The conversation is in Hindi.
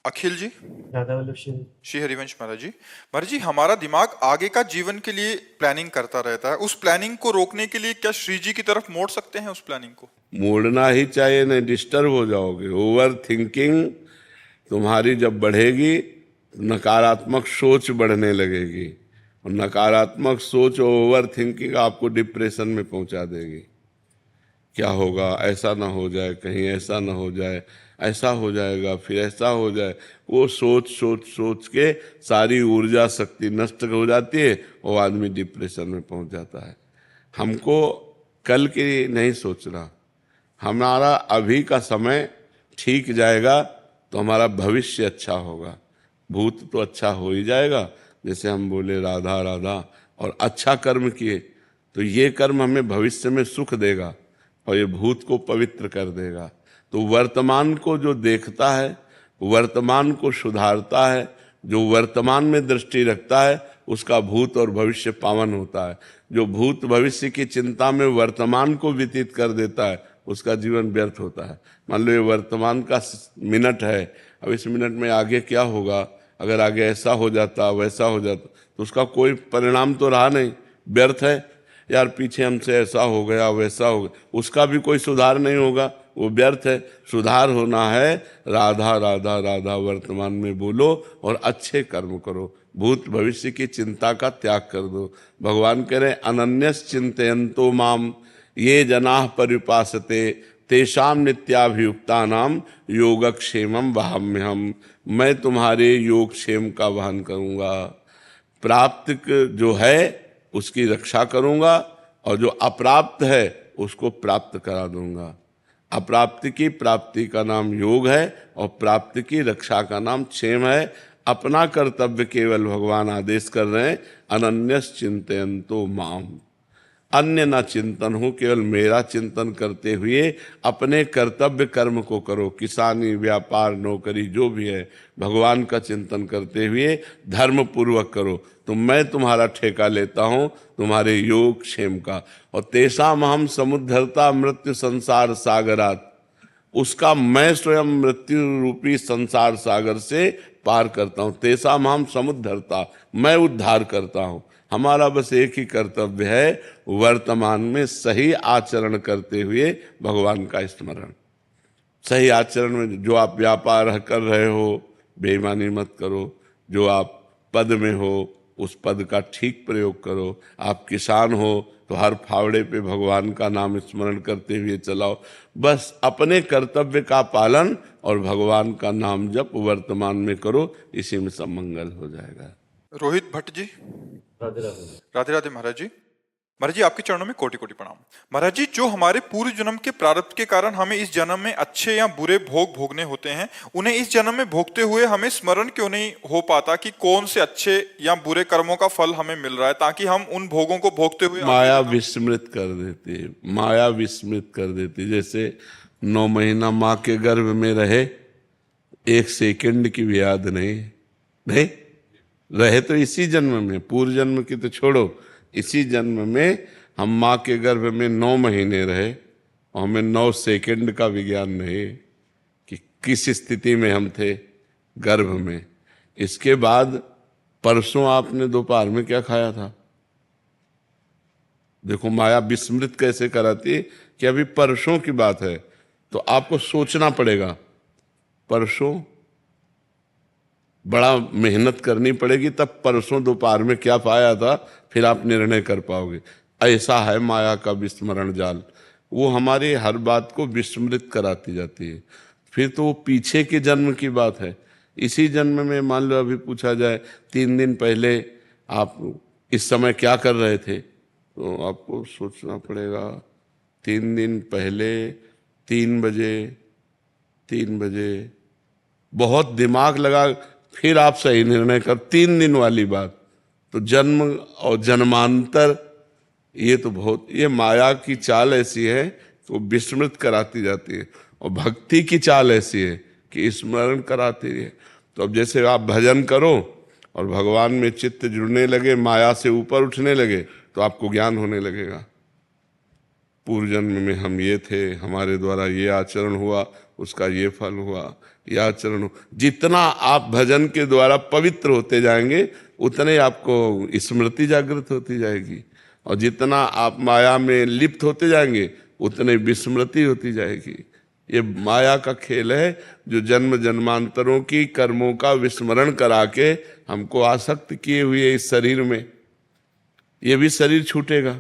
अखिल जी। राधा वल्लभ श्री। श्री हरिवंश महाराज जी, हमारा दिमाग आगे का जीवन के लिए प्लानिंग करता रहता है, उस प्लानिंग को रोकने के लिए क्या श्री जी की तरफ मोड़ सकते हैं उस प्लानिंग को? मोड़ना ही चाहिए, नहीं डिस्टर्ब हो जाओगे। ओवर थिंकिंग तुम्हारी जब बढ़ेगी नकारात्मक सोच बढ़ने लगेगी, और नकारात्मक सोच और ओवर थिंकिंग आपको डिप्रेशन में पहुंचा देगी। क्या होगा, ऐसा ना हो जाए, कहीं ऐसा ना हो जाए, ऐसा हो जाएगा, फिर ऐसा हो जाए। वो सोच सोच सोच के सारी ऊर्जा शक्ति नष्ट हो जाती है और आदमी डिप्रेशन में पहुंच जाता है। हमको कल के लिए नहीं सोचना, हमारा अभी का समय ठीक जाएगा तो हमारा भविष्य अच्छा होगा। भूत तो अच्छा हो ही जाएगा, जैसे हम बोले राधा राधा और अच्छा कर्म किए तो ये कर्म हमें भविष्य में सुख देगा और ये भूत को पवित्र कर देगा। तो वर्तमान को जो देखता है, वर्तमान को सुधारता है, जो वर्तमान में दृष्टि रखता है, उसका भूत और भविष्य पावन होता है। जो भूत भविष्य की चिंता में वर्तमान को व्यतीत कर देता है, उसका जीवन व्यर्थ होता है। मान लो ये वर्तमान का मिनट है, अब इस मिनट में आगे क्या होगा, अगर आगे ऐसा हो जाता वैसा हो जाता तो उसका कोई परिणाम तो रहा नहीं, व्यर्थ है। यार पीछे हमसे ऐसा हो गया वैसा हो गया, उसका भी कोई सुधार नहीं होगा, वो व्यर्थ है। सुधार होना है, राधा राधा राधा वर्तमान में बोलो और अच्छे कर्म करो, भूत भविष्य की चिंता का त्याग कर दो। भगवान कह रहे अनन्यस चिंतयन्तो माम ये जनाः पर्युपासते तेषाम नित्याभियुक्ता नाम योगक्षेमम वहाम्यहम। मैं तुम्हारे योगक्षेम का वहन करूंगा, प्राप्त जो है उसकी रक्षा करूंगा और जो अप्राप्त है उसको प्राप्त करा दूंगा। अप्राप्ति की प्राप्ति का नाम योग है और प्राप्ति की रक्षा का नाम क्षेम है। अपना कर्तव्य केवल भगवान आदेश कर रहे हैं, अनन्यस चिंतयन्तो माम, अन्य ना चिंतन हो, केवल मेरा चिंतन करते हुए अपने कर्तव्य कर्म को करो। किसानी, व्यापार, नौकरी जो भी है, भगवान का चिंतन करते हुए धर्म पूर्वक करो, तो मैं तुम्हारा ठेका लेता हूँ तुम्हारे योग क्षेम का। और तेषाम अहम समुद्धरता मृत्यु संसार सागरात, उसका मैं स्वयं मृत्यु रूपी संसार सागर से पार करता हूँ। तेषाम अहम समुद्धरता, मैं उद्धार करता हूँ। हमारा बस एक ही कर्तव्य है, वर्तमान में सही आचरण करते हुए भगवान का स्मरण। सही आचरण में जो आप व्यापार कर रहे हो बेईमानी मत करो, जो आप पद में हो उस पद का ठीक प्रयोग करो। आप किसान हो तो हर फावड़े पे भगवान का नाम स्मरण करते हुए चलाओ। बस अपने कर्तव्य का पालन और भगवान का नाम जप वर्तमान में करो, इसी में सब मंगल हो जाएगा। रोहित भट्ट जी। राधे राधे। राधे राधे महाराज जी आपके चरणों में कोटि कोटि प्रणाम। महाराज जी, जो हमारे पूर्व जन्म के प्रारब्ध के कारण हमें इस जन्म में अच्छे या बुरे भोग भोगने होते हैं, उन्हें इस जन्म में भोगते हुए हमें स्मरण क्यों नहीं हो पाता कि कौन से अच्छे या बुरे कर्मों का फल हमें मिल रहा है, ताकि हम उन भोगों को भोगते हुए माया विस्मृत कर देती है, माया विस्मृत कर देती है। जैसे 9 महीना माँ के गर्भ में रहे, 1 सेकंड की भी याद नहीं रहे तो इसी जन्म में, पूर्व जन्म की तो छोड़ो, इसी जन्म में हम माँ के गर्भ में 9 महीने रहे और हमें 9 सेकंड का विज्ञान नहीं कि किस स्थिति में हम थे गर्भ में। इसके बाद परसों आपने दोपहर में क्या खाया था? देखो माया विस्मृत कैसे कराती है कि अभी परसों की बात है, तो आपको सोचना पड़ेगा। परसों बड़ा मेहनत करनी पड़ेगी, तब परसों दोपहर में क्या पाया था फिर आप निर्णय कर पाओगे। ऐसा है माया का विस्मरण जाल, वो हमारी हर बात को विस्मृत कराती जाती है। फिर तो वो पीछे के जन्म की बात है। इसी जन्म में मान लो अभी पूछा जाए 3 दिन पहले आप इस समय क्या कर रहे थे, तो आपको सोचना पड़ेगा। 3 दिन पहले 3 बजे बहुत दिमाग लगा, फिर आप सही निर्णय कर। 3 दिन वाली बात तो जन्म और जन्मांतर, ये तो बहुत, ये माया की चाल ऐसी है तो विस्मृत कराती जाती है, और भक्ति की चाल ऐसी है कि स्मरण कराती है। तो अब जैसे आप भजन करो और भगवान में चित्त जुड़ने लगे, माया से ऊपर उठने लगे, तो आपको ज्ञान होने लगेगा। पूर्व जन्म में हम ये थे, हमारे द्वारा ये आचरण हुआ, उसका ये फल हुआ। या चरणों। जितना आप भजन के द्वारा पवित्र होते जाएंगे उतने आपको स्मृति जागृत होती जाएगी, और जितना आप माया में लिप्त होते जाएंगे उतने विस्मृति होती जाएगी। ये माया का खेल है जो जन्म जन्मांतरों की कर्मों का विस्मरण करा के हमको आसक्त किए हुए इस शरीर में। ये भी शरीर छूटेगा।